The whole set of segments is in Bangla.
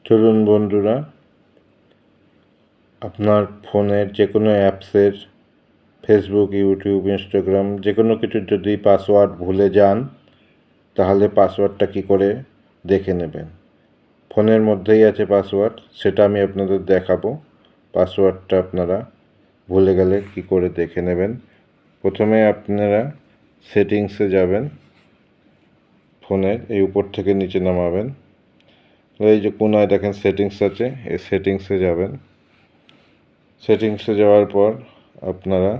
চলুন বন্ধুরা, আপনার ফোনের যে কোনো অ্যাপসের ফেসবুক, ইউটিউব, ইনস্টাগ্রাম যে কোনো কিছুর যদি পাসওয়ার্ড ভুলে যান, তাহলে পাসওয়ার্ডটা কী করে দেখে নেবেন। ফোনের মধ্যেই আছে পাসওয়ার্ড, সেটা আমি আপনাদের দেখাবো। পাসওয়ার্ডটা আপনারা ভুলে গেলে কী করে দেখে নেবেন। প্রথমে আপনারা সেটিংসে যাবেন, ফোনের এই উপর থেকে নিচে নামাবেন। এই যে কোনায় দেখেন সেটিংস আছে, এই সেটিংসে যাবেন। সেটিংসে যাওয়ার পর আপনারা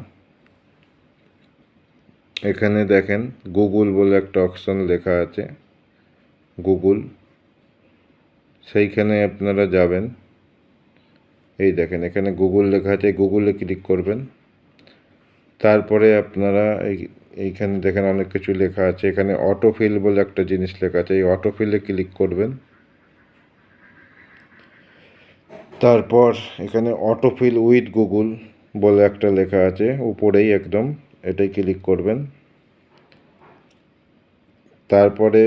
এখানে দেখেন গুগল বলে একটা অপশান লেখা আছে, গুগল, সেইখানে আপনারা যাবেন। এই দেখেন এখানে গুগল লেখা আছে, গুগলে ক্লিক করবেন। তারপরে আপনারা এইখানে দেখেন অনেক কিছু লেখা আছে, এখানে অটোফিল বলে একটা জিনিস লেখা আছে, এই অটোফিলে ক্লিক করবেন। তারপর এখানে অটোফিল উইথ গুগল বলে একটা লেখা আছে উপরেই একদম, এটাই ক্লিক করবেন। তারপরে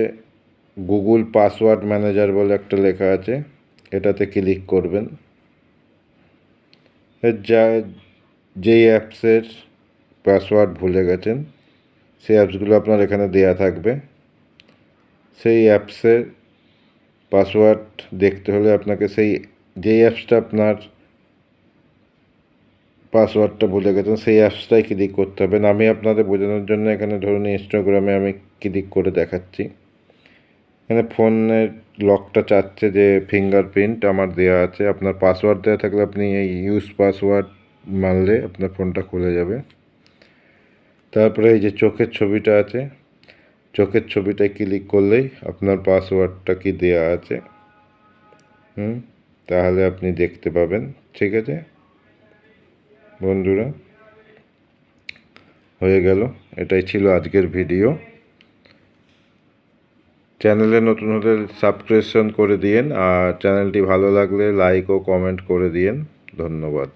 গুগল পাসওয়ার্ড ম্যানেজার বলে একটা লেখা আছে, এটাতে ক্লিক করবেন। যেই অ্যাপসের পাসওয়ার্ড ভুলে গেছেন সেই অ্যাপসগুলো আপনার এখানে দেয়া থাকবে। সেই অ্যাপসের পাসওয়ার্ড দেখতে হলে আপনাকে যেই অ্যাপসটা আপনার পাসওয়ার্ডটা ভুলে গেছেন সেই অ্যাপসটাই ক্লিক করতে হবে। আমি আপনাদের বোঝানোর জন্য এখানে ধরুন ইনস্টাগ্রামে আমি ক্লিক করে দেখাচ্ছি। এখানে ফোনের লকটা চাচ্ছে যে ফিঙ্গারপ্রিন্ট আমার দেওয়া আছে, আপনার পাসওয়ার্ড দেওয়া থাকলে আপনি এই ইউজ পাসওয়ার্ড মারলে আপনার ফোনটা খুলে যাবে। তারপরে এই যে চোখের ছবিটা আছে, চোখের ছবিটায় ক্লিক করলেই আপনার পাসওয়ার্ডটা কি দেওয়া আছে তাহলে আপনি দেখতে পাবেন। ঠিক আছে বন্ধুরা, হয়ে গেল। এটাই ছিল আজকের ভিডিও। চ্যানেলে নতুন হলে সাবস্ক্রিপশন করে দিয়েন, আর চ্যানেলটি ভালো লাগলে লাইক ও কমেন্ট করে দিয়েন। ধন্যবাদ।